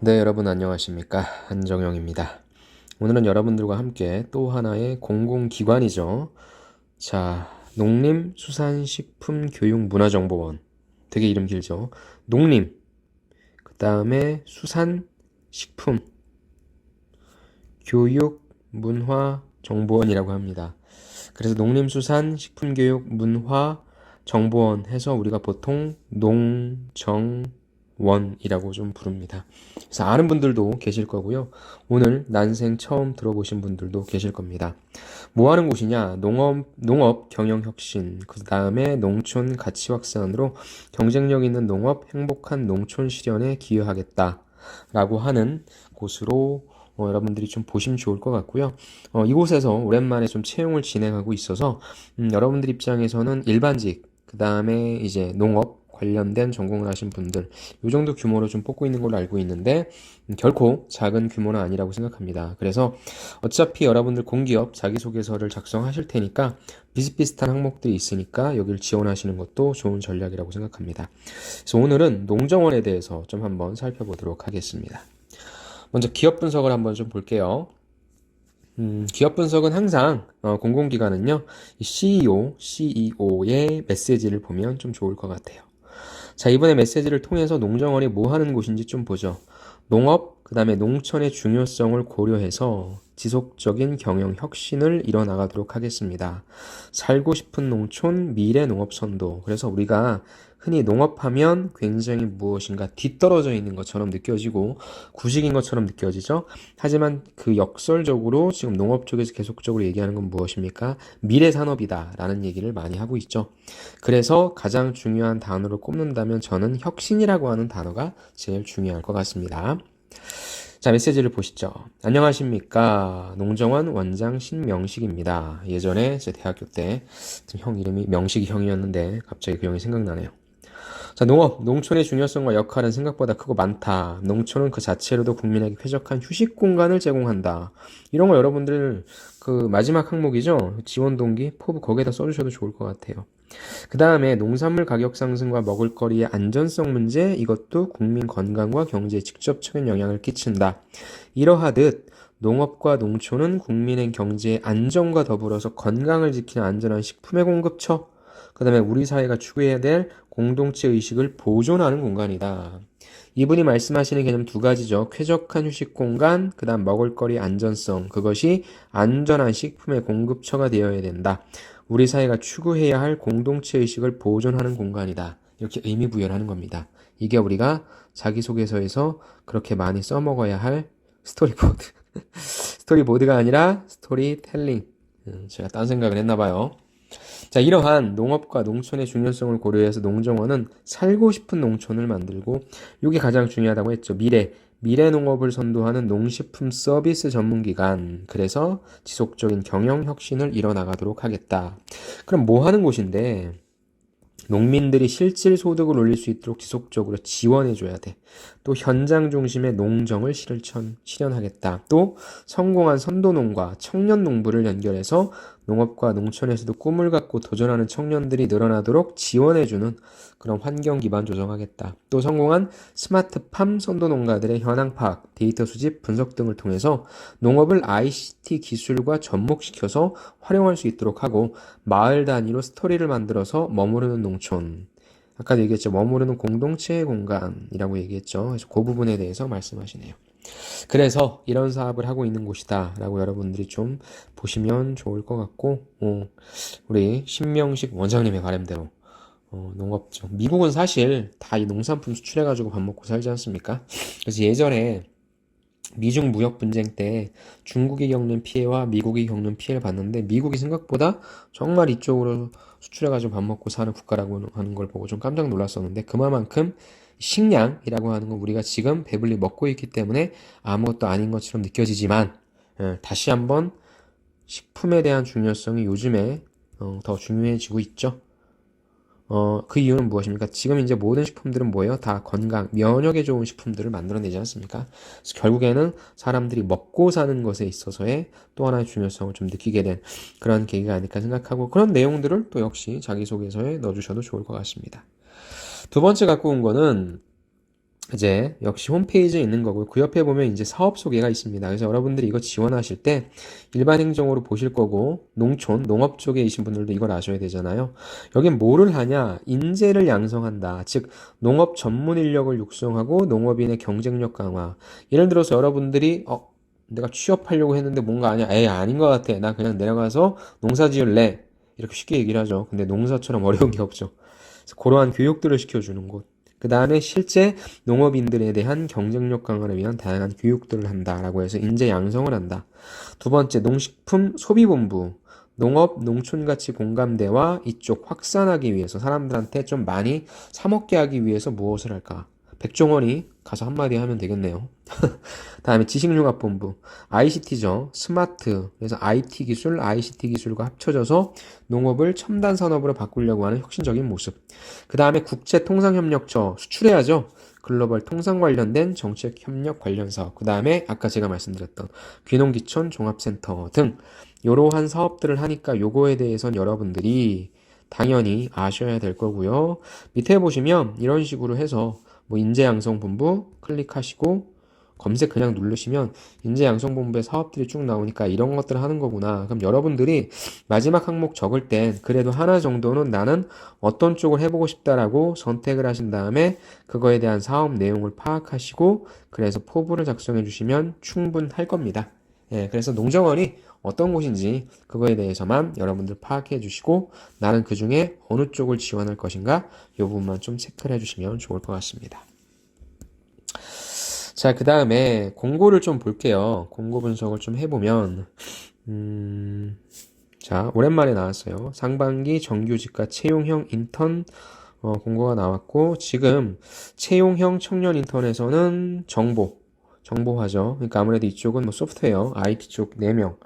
네, 여러분 안녕하십니까? 한정영입니다. 오늘은 여러분들과 함께 또 하나의 공공기관이죠. 자, 농림수산식품교육문화정보원. 되게 이름 길죠? 농림, 그 다음에 수산식품교육문화정보원이라고 합니다. 그래서 농림수산식품교육문화정보원 해서 우리가 보통 농정원이라고 좀 부릅니다. 그래서 아는 분들도 계실 거고요. 오늘 난생 처음 들어보신 분들도 계실 겁니다. 뭐 하는 곳이냐? 농업 경영 혁신, 그 다음에 농촌 가치 확산으로 경쟁력 있는 농업, 행복한 농촌 실현에 기여하겠다. 라고 하는 곳으로 여러분들이 좀 보시면 좋을 것 같고요. 이곳에서 오랜만에 좀 채용을 진행하고 있어서 여러분들 입장에서는 일반직, 그 다음에 이제 농업 관련된 전공을 하신 분들 이 정도 규모로 좀 뽑고 있는 걸로 알고 있는데 결코 작은 규모는 아니라고 생각합니다. 그래서 어차피 여러분들 공기업 자기소개서를 작성하실 테니까 비슷비슷한 항목들이 있으니까 여기를 지원하시는 것도 좋은 전략이라고 생각합니다. 그래서 오늘은 농정원에 대해서 좀 한번 살펴보도록 하겠습니다. 먼저 기업 분석을 한번 좀 볼게요. 기업 분석은 항상 공공기관은요 CEO의 메시지를 보면 좀 좋을 것 같아요. 자, 이번에 메시지를 통해서 농정원이 뭐 하는 곳인지 좀 보죠. 농업, 그 다음에 농촌의 중요성을 고려해서 지속적인 경영 혁신을 이뤄나가도록 하겠습니다. 살고 싶은 농촌 미래 농업 선도. 그래서 우리가 흔히 농업하면 굉장히 무엇인가 뒤떨어져 있는 것처럼 느껴지고 구식인 것처럼 느껴지죠. 하지만 그 역설적으로 지금 농업 쪽에서 계속적으로 얘기하는 건 무엇입니까? 미래 산업이다 라는 얘기를 많이 하고 있죠. 그래서 가장 중요한 단어로 꼽는다면 저는 혁신이라고 하는 단어가 제일 중요할 것 같습니다. 자, 메시지를 보시죠. 안녕하십니까. 농정원 원장 신명식입니다. 예전에 제 대학교 때 형 이름이 명식이 형이었는데 갑자기 그 형이 생각나네요. 자, 농업, 농촌의 중요성과 역할은 생각보다 크고 많다. 농촌은 그 자체로도 국민에게 쾌적한 휴식 공간을 제공한다. 이런 거 여러분들 그 마지막 항목이죠. 지원 동기, 포부 거기에다 써주셔도 좋을 것 같아요. 그 다음에 농산물 가격 상승과 먹을거리의 안전성 문제, 이것도 국민 건강과 경제에 직접적인 영향을 끼친다. 이러하듯 농업과 농촌은 국민의 경제의 안정과 더불어서 건강을 지키는 안전한 식품의 공급처, 그 다음에 우리 사회가 추구해야 될 공동체 의식을 보존하는 공간이다. 이분이 말씀하시는 개념 두 가지죠. 쾌적한 휴식 공간, 그 다음 먹을거리 안전성, 그것이 안전한 식품의 공급처가 되어야 된다. 우리 사회가 추구해야 할 공동체 의식을 보존하는 공간이다. 이렇게 의미 부여를 하는 겁니다. 이게 우리가 자기소개서에서 그렇게 많이 써먹어야 할 스토리보드. 스토리보드가 아니라 스토리텔링. 제가 딴 생각을 했나봐요. 자, 이러한 농업과 농촌의 중요성을 고려해서 농정원은 살고 싶은 농촌을 만들고, 이게 가장 중요하다고 했죠. 미래 농업을 선도하는 농식품 서비스 전문기관. 그래서 지속적인 경영 혁신을 이뤄나가도록 하겠다. 그럼 뭐 하는 곳인데, 농민들이 실질 소득을 올릴 수 있도록 지속적으로 지원해줘야 돼. 또 현장 중심의 농정을 실현하겠다. 또 성공한 선도농과 청년 농부를 연결해서 농업과 농촌에서도 꿈을 갖고 도전하는 청년들이 늘어나도록 지원해주는 그런 환경 기반 조성하겠다. 또 성공한 스마트팜 선도농가들의 현황 파악, 데이터 수집, 분석 등을 통해서 농업을 ICT 기술과 접목시켜서 활용할 수 있도록 하고 마을 단위로 스토리를 만들어서 머무르는 농촌. 아까도 얘기했죠. 머무르는 공동체의 공간이라고 얘기했죠. 그래서 그 부분에 대해서 말씀하시네요. 그래서 이런 사업을 하고 있는 곳이다 라고 여러분들이 좀 보시면 좋을 것 같고 우리 신명식 원장님의 바람대로 농업죠. 미국은 사실 다 이 농산품 수출해가지고 밥 먹고 살지 않습니까? 그래서 예전에 미중 무역 분쟁 때 중국이 겪는 피해와 미국이 겪는 피해를 봤는데 미국이 생각보다 정말 이쪽으로 수출해가지고 밥 먹고 사는 국가라고 하는 걸 보고 좀 깜짝 놀랐었는데 그만큼 식량이라고 하는 건 우리가 지금 배불리 먹고 있기 때문에 아무것도 아닌 것처럼 느껴지지만 다시 한번 식품에 대한 중요성이 요즘에 더 중요해지고 있죠. 그 이유는 무엇입니까? 지금 이제 모든 식품들은 뭐예요? 다 건강, 면역에 좋은 식품들을 만들어내지 않습니까? 그래서 결국에는 사람들이 먹고 사는 것에 있어서의 또 하나의 중요성을 좀 느끼게 된 그런 계기가 아닐까 생각하고 그런 내용들을 또 역시 자기소개서에 넣어주셔도 좋을 것 같습니다. 두 번째 갖고 온 거는 이제 역시 홈페이지에 있는 거고요. 그 옆에 보면 이제 사업 소개가 있습니다. 그래서 여러분들이 이거 지원하실 때 일반 행정으로 보실 거고 농촌, 농업 쪽에 계신 분들도 이걸 아셔야 되잖아요. 여긴 뭐를 하냐? 인재를 양성한다. 즉 농업 전문 인력을 육성하고 농업인의 경쟁력 강화. 예를 들어서 여러분들이 내가 취업하려고 했는데 뭔가 아니야. 에이 아닌 것 같아. 나 그냥 내려가서 농사 지을래. 이렇게 쉽게 얘기를 하죠. 근데 농사처럼 어려운 게 없죠. 그래서 그러한 교육들을 시켜주는 곳. 그 다음에 실제 농업인들에 대한 경쟁력 강화를 위한 다양한 교육들을 한다라고 해서 인재 양성을 한다. 두 번째, 농식품 소비본부. 농업, 농촌가치 공감대와 이쪽 확산하기 위해서 사람들한테 좀 많이 사먹게 하기 위해서 무엇을 할까? 백종원이 가서 한마디 하면 되겠네요. 다음에 지식융합본부, ICT죠. 스마트, 그래서 IT 기술, ICT 기술과 합쳐져서 농업을 첨단 산업으로 바꾸려고 하는 혁신적인 모습. 그 다음에 국제통상협력처, 수출해야죠. 글로벌 통상 관련된 정책 협력 관련 사업. 그 다음에 아까 제가 말씀드렸던 귀농귀촌 종합센터 등 이러한 사업들을 하니까 요거에 대해선 여러분들이 당연히 아셔야 될 거고요. 밑에 보시면 이런 식으로 해서 뭐 인재양성본부 클릭하시고 검색 그냥 누르시면 인재양성본부의 사업들이 쭉 나오니까 이런 것들을 하는 거구나. 그럼 여러분들이 마지막 항목 적을 땐 그래도 하나 정도는 나는 어떤 쪽을 해보고 싶다라고 선택을 하신 다음에 그거에 대한 사업 내용을 파악하시고 그래서 포부를 작성해 주시면 충분할 겁니다. 예, 그래서 농정원이 어떤 곳인지 그거에 대해서만 여러분들 파악해 주시고 나는 그 중에 어느 쪽을 지원할 것인가 이 부분만 좀 체크를 해주시면 좋을 것 같습니다. 자, 그 다음에 공고를 좀 볼게요. 공고 분석을 좀 해보면 자, 오랜만에 나왔어요. 상반기 정규직과 채용형 인턴 공고가 나왔고 지금 채용형 청년 인턴에서는 정보화죠. 그러니까 아무래도 이쪽은 뭐 소프트웨어, IT 쪽 4명,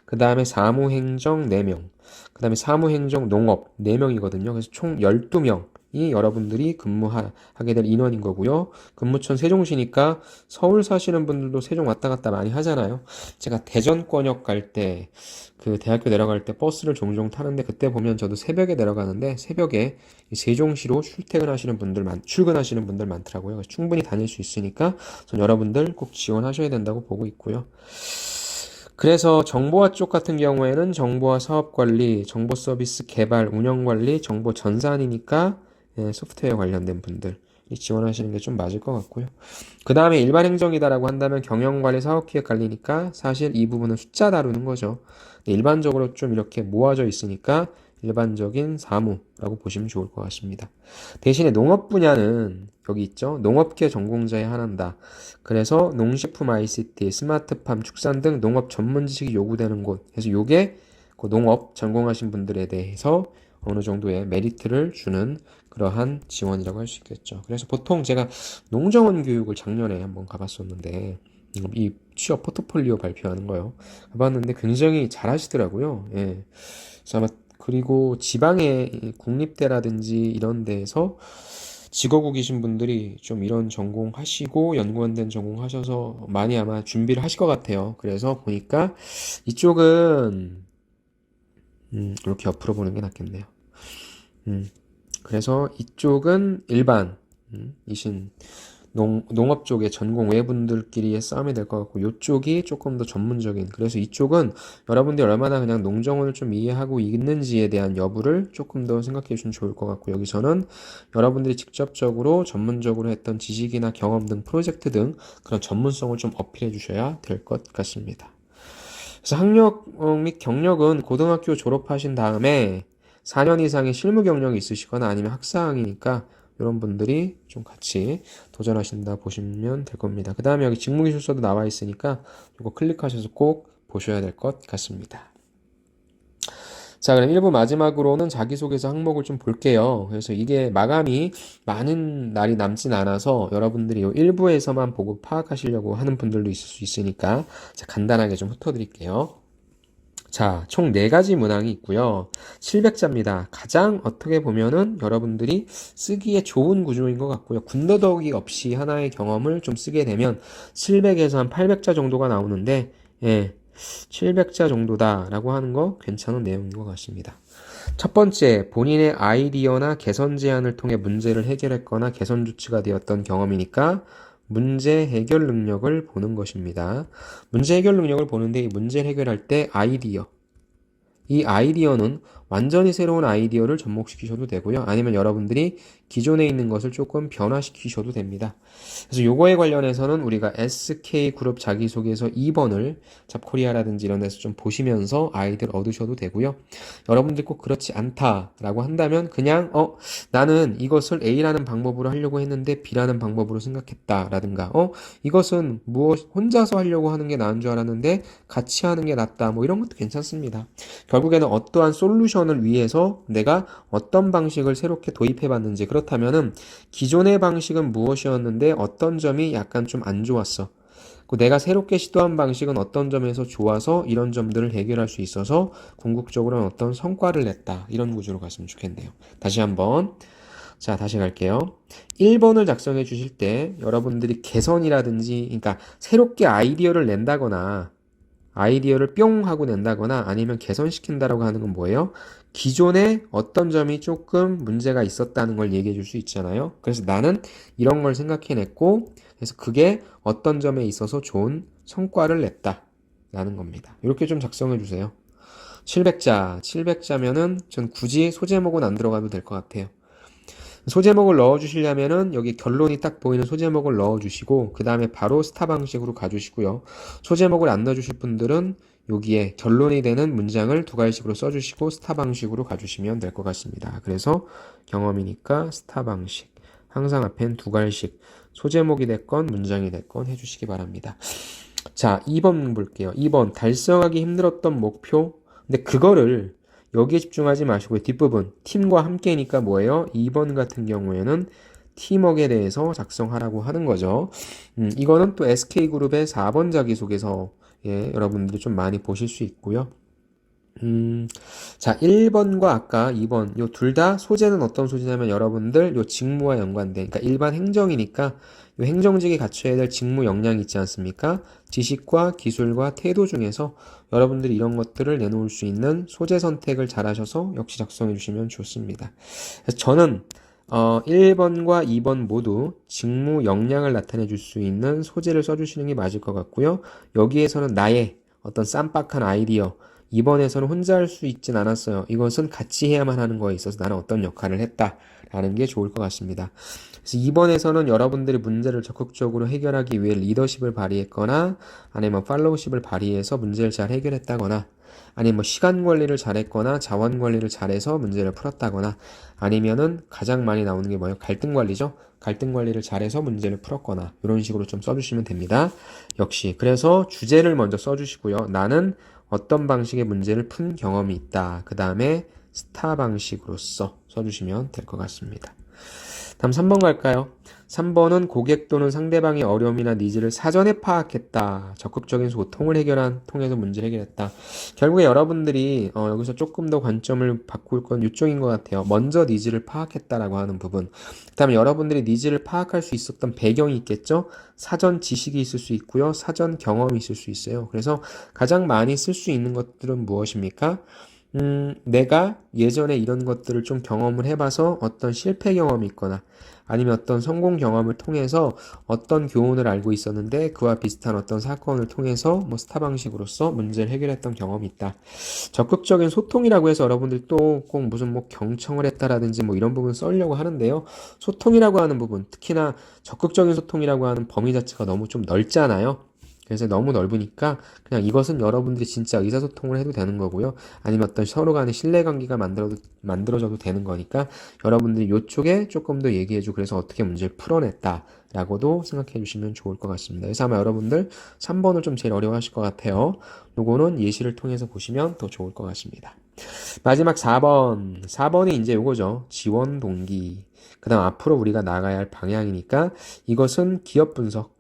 그 다음에 사무행정 4명, 그 다음에 사무행정 농업 4명이거든요. 그래서 총 12명이 여러분들이 근무하게 될 인원인 거고요. 근무처는 세종시니까 서울 사시는 분들도 세종 왔다 갔다 많이 하잖아요. 제가 대전권역 갈 때, 그 대학교 내려갈 때 버스를 종종 타는데 그때 보면 저도 새벽에 내려가는데 새벽에 세종시로 출근하시는 분들 많더라고요. 그래서 충분히 다닐 수 있으니까 전 여러분들 꼭 지원하셔야 된다고 보고 있고요. 그래서 정보화 쪽 같은 경우에는 정보화 사업관리, 정보서비스 개발, 운영관리, 정보 전산이니까 소프트웨어 관련된 분들이 지원하시는 게 좀 맞을 것 같고요. 그 다음에 일반 행정이다라고 한다면 경영관리, 사업기획관리니까 사실 이 부분은 숫자 다루는 거죠. 일반적으로 좀 이렇게 모아져 있으니까 일반적인 사무라고 보시면 좋을 것 같습니다. 대신에 농업 분야는 여기 있죠. 농업계 전공자에 한한다. 그래서 농식품 ICT, 스마트팜, 축산 등 농업 전문 지식이 요구되는 곳. 그래서 요게 그 농업 전공하신 분들에 대해서 어느 정도의 메리트를 주는 그러한 지원이라고 할 수 있겠죠. 그래서 보통 제가 농정원 교육을 작년에 한번 가봤었는데 이 취업 포트폴리오 발표하는 거요. 가봤는데 굉장히 잘하시더라고요. 예. 그래서 아마 그리고 지방의 국립대라든지 이런 데에서 직업국이신 분들이 좀 이런 전공하시고 연구원된 전공하셔서 많이 아마 준비를 하실 것 같아요. 그래서 보니까 이쪽은 이렇게 옆으로 보는 게 낫겠네요. 그래서 이쪽은 일반 이신 농업 쪽의 전공 외분들끼리의 싸움이 될 것 같고 이쪽이 조금 더 전문적인 그래서 이쪽은 여러분들이 얼마나 그냥 농정원을 좀 이해하고 있는지에 대한 여부를 조금 더 생각해 주시면 좋을 것 같고 여기서는 여러분들이 직접적으로 전문적으로 했던 지식이나 경험 등 프로젝트 등 그런 전문성을 좀 어필해 주셔야 될 것 같습니다. 그래서 학력 및 경력은 고등학교 졸업하신 다음에 4년 이상의 실무 경력이 있으시거나 아니면 학사학이니까 이런 분들이 좀 같이 도전하신다 보시면 될 겁니다. 그 다음에 여기 직무기술서도 나와 있으니까 이거 클릭하셔서 꼭 보셔야 될 것 같습니다. 자, 그럼 1부 마지막으로는 자기소개서 항목을 좀 볼게요. 그래서 이게 마감이 많은 날이 남진 않아서 여러분들이 이 1부에서만 보고 파악하시려고 하는 분들도 있을 수 있으니까 제가 간단하게 좀 훑어드릴게요. 자, 총 4가지 문항이 있고요. 700자입니다. 가장 어떻게 보면은 여러분들이 쓰기에 좋은 구조인 것 같고요. 군더더기 없이 하나의 경험을 좀 쓰게 되면 700에서 한 800자 정도가 나오는데, 예, 700자 정도다라고 하는 거 괜찮은 내용인 것 같습니다. 첫 번째, 본인의 아이디어나 개선 제안을 통해 문제를 해결했거나 개선 조치가 되었던 경험이니까 문제 해결 능력을 보는 것입니다. 문제 해결 능력을 보는데 이 문제를 해결할 때 아이디어, 이 아이디어는 완전히 새로운 아이디어를 접목시키셔도 되고요. 아니면 여러분들이 기존에 있는 것을 조금 변화시키셔도 됩니다. 그래서 요거에 관련해서는 우리가 SK그룹 자기소개서 2번을 잡코리아라든지 이런 데서 좀 보시면서 아이디어 얻으셔도 되고요. 여러분들 꼭 그렇지 않다라고 한다면 그냥 나는 이것을 A라는 방법으로 하려고 했는데 B라는 방법으로 생각했다라든가 이것은 무엇 혼자서 하려고 하는 게 나은 줄 알았는데 같이 하는 게 낫다 뭐 이런 것도 괜찮습니다. 결국에는 어떠한 솔루션을 위해서 내가 어떤 방식을 새롭게 도입해 봤는지 그렇다면은 기존의 방식은 무엇이었는데 어떤 점이 약간 좀 안 좋았어. 내가 새롭게 시도한 방식은 어떤 점에서 좋아서 이런 점들을 해결할 수 있어서 궁극적으로는 어떤 성과를 냈다. 이런 구조로 갔으면 좋겠네요. 다시 한번. 자, 다시 갈게요. 1번을 작성해 주실 때 여러분들이 개선이라든지, 그러니까 새롭게 아이디어를 낸다거나 아이디어를 뿅 하고 낸다거나 아니면 개선시킨다라고 하는 건 뭐예요? 기존에 어떤 점이 조금 문제가 있었다는 걸 얘기해 줄 수 있잖아요. 그래서 나는 이런 걸 생각해냈고, 그래서 그게 어떤 점에 있어서 좋은 성과를 냈다. 라는 겁니다. 이렇게 좀 작성해 주세요. 700자면은 전 굳이 소제목은 안 들어가도 될 것 같아요. 소제목을 넣어주시려면은 여기 결론이 딱 보이는 소제목을 넣어주시고 그 다음에 바로 스타 방식으로 가주시고요. 소제목을 안 넣어주실 분들은 여기에 결론이 되는 문장을 두 가지식으로 써주시고 스타 방식으로 가주시면 될 것 같습니다. 그래서 경험이니까 스타 방식. 항상 앞엔 두 가지식. 소제목이 됐건 문장이 됐건 해주시기 바랍니다. 자, 2번 볼게요. 2번 달성하기 힘들었던 목표. 근데 그거를 여기에 집중하지 마시고요. 뒷부분 팀과 함께니까 뭐예요? 2번 같은 경우에는 팀워크에 대해서 작성하라고 하는 거죠. 이거는 또 SK그룹의 4번 자기소개서에 여러분들이 좀 많이 보실 수 있고요. 자, 1번과 아까 2번, 요 둘 다 소재는 어떤 소재냐면 여러분들 요 직무와 연관된, 그러니까 일반 행정이니까 요 행정직이 갖춰야 될 직무 역량이 있지 않습니까? 지식과 기술과 태도 중에서 여러분들이 이런 것들을 내놓을 수 있는 소재 선택을 잘 하셔서 역시 작성해 주시면 좋습니다. 그래서 저는 1번과 2번 모두 직무 역량을 나타내 줄 수 있는 소재를 써주시는 게 맞을 것 같고요. 여기에서는 나의 어떤 쌈박한 아이디어, 이번에서는 혼자 할 수 있진 않았어요. 이것은 같이 해야만 하는 거에 있어서 나는 어떤 역할을 했다라는 게 좋을 것 같습니다. 그래서 이번에서는 여러분들이 문제를 적극적으로 해결하기 위해 리더십을 발휘했거나 아니면 팔로우십을 발휘해서 문제를 잘 해결했다거나 아니면 뭐 시간 관리를 잘했거나 자원 관리를 잘해서 문제를 풀었다거나 아니면은 가장 많이 나오는 게 뭐예요? 갈등 관리죠. 갈등 관리를 잘해서 문제를 풀었거나 이런 식으로 좀 써주시면 됩니다. 역시 그래서 주제를 먼저 써주시고요. 나는 어떤 방식의 문제를 푼 경험이 있다. 그 다음에 스타 방식으로서 써주시면 될 것 같습니다. 다음 3번 갈까요? 3번은 고객 또는 상대방의 어려움이나 니즈를 사전에 파악했다. 적극적인 소통을 통해서 문제를 해결했다. 결국에 여러분들이 여기서 조금 더 관점을 바꿀 건 이쪽인 것 같아요. 먼저 니즈를 파악했다라고 하는 부분. 그 다음에 여러분들이 니즈를 파악할 수 있었던 배경이 있겠죠? 사전 지식이 있을 수 있고요. 사전 경험이 있을 수 있어요. 그래서 가장 많이 쓸 수 있는 것들은 무엇입니까? 내가 예전에 이런 것들을 좀 경험을 해봐서 어떤 실패 경험이 있거나 아니면 어떤 성공 경험을 통해서 어떤 교훈을 알고 있었는데 그와 비슷한 어떤 사건을 통해서 뭐 스타 방식으로서 문제를 해결했던 경험이 있다. 적극적인 소통이라고 해서 여러분들이 또 꼭 무슨 뭐 경청을 했다라든지 뭐 이런 부분 써려고 하는데요. 소통이라고 하는 부분, 특히나 적극적인 소통이라고 하는 범위 자체가 너무 좀 넓잖아요. 그래서 너무 넓으니까 그냥 이것은 여러분들이 진짜 의사소통을 해도 되는 거고요. 아니면 어떤 서로 간의 신뢰관계가 만들어져도 되는 거니까 여러분들이 이쪽에 조금 더 얘기해주고 그래서 어떻게 문제를 풀어냈다 라고도 생각해 주시면 좋을 것 같습니다. 그래서 아마 여러분들 3번을 좀 제일 어려워하실 것 같아요. 요거는 예시를 통해서 보시면 더 좋을 것 같습니다. 마지막 4번. 4번이 이제 요거죠. 지원 동기. 그 다음 앞으로 우리가 나가야 할 방향이니까 이것은 기업 분석.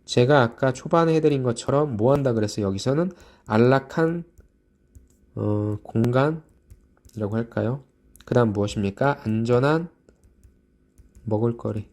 제가 아까 초반에 해드린 것처럼 뭐 한다 그랬어요? 여기서는 안락한 공간이라고 할까요? 그 다음 무엇입니까? 안전한 먹을거리.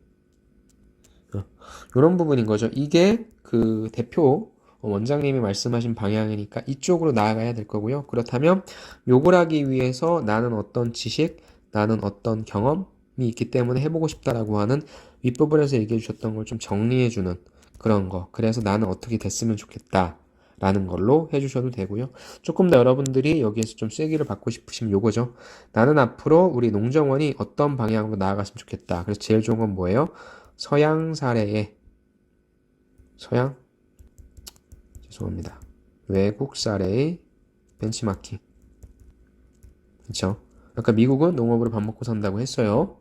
이런 부분인 거죠. 이게 그 대표 원장님이 말씀하신 방향이니까 이쪽으로 나아가야 될 거고요. 그렇다면 요걸 하기 위해서 나는 어떤 지식, 나는 어떤 경험이 있기 때문에 해보고 싶다라고 하는 윗부분에서 얘기해 주셨던 걸 좀 정리해 주는 그런 거. 그래서 나는 어떻게 됐으면 좋겠다 라는 걸로 해주셔도 되고요. 조금 더 여러분들이 여기에서 좀 쐐기를 받고 싶으시면 요거죠. 나는 앞으로 우리 농정원이 어떤 방향으로 나아갔으면 좋겠다. 그래서 제일 좋은 건 뭐예요? 서양 사례의 죄송합니다. 외국 사례의 벤치마킹. 그렇죠? 아까 미국은 농업으로 밥 먹고 산다고 했어요.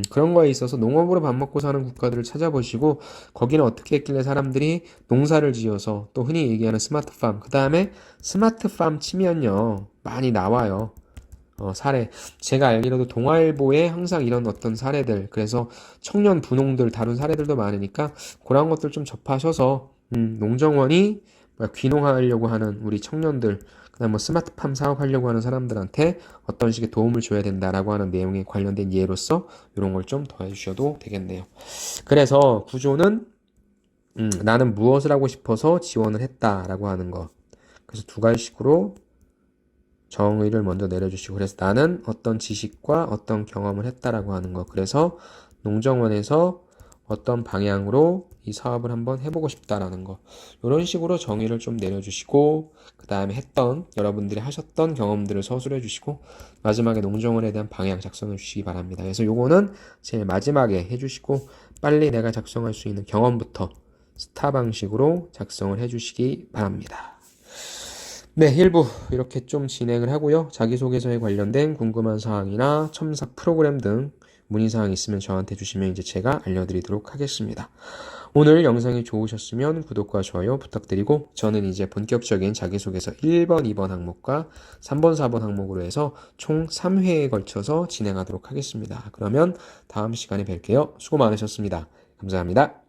그런 거에 있어서 농업으로 밥 먹고 사는 국가들을 찾아보시고 거기는 어떻게 했길래 사람들이 농사를 지어서 또 흔히 얘기하는 스마트팜 그 다음에 스마트팜 치면요 많이 나와요. 사례 제가 알기로도 동아일보에 항상 이런 어떤 사례들 그래서 청년 분홍들 다룬 사례들도 많으니까 그런 것들 좀 접하셔서 농정원이 귀농하려고 하는 우리 청년들 그다음 뭐 스마트팜 사업하려고 하는 사람들한테 어떤 식의 도움을 줘야 된다라고 하는 내용에 관련된 예로서 이런 걸 좀 더해 주셔도 되겠네요. 그래서 구조는 나는 무엇을 하고 싶어서 지원을 했다라고 하는 거. 그래서 두 가지식으로 정의를 먼저 내려주시고 그래서 나는 어떤 지식과 어떤 경험을 했다라고 하는 거. 그래서 농정원에서 어떤 방향으로 이 사업을 한번 해보고 싶다라는 거. 이런 식으로 정의를 좀 내려주시고 그 다음에 했던 여러분들이 하셨던 경험들을 서술해 주시고 마지막에 농정원에 대한 방향 작성해 주시기 바랍니다. 그래서 요거는 제일 마지막에 해주시고 빨리 내가 작성할 수 있는 경험부터 스타 방식으로 작성을 해 주시기 바랍니다. 네, 1부 이렇게 좀 진행을 하고요. 자기소개서에 관련된 궁금한 사항이나 첨삭 프로그램 등 문의사항 있으면 저한테 주시면 이제 제가 알려드리도록 하겠습니다. 오늘 영상이 좋으셨으면 구독과 좋아요 부탁드리고 저는 이제 본격적인 자기소개서 1번, 2번 항목과 3번, 4번 항목으로 해서 총 3회에 걸쳐서 진행하도록 하겠습니다. 그러면 다음 시간에 뵐게요. 수고 많으셨습니다. 감사합니다.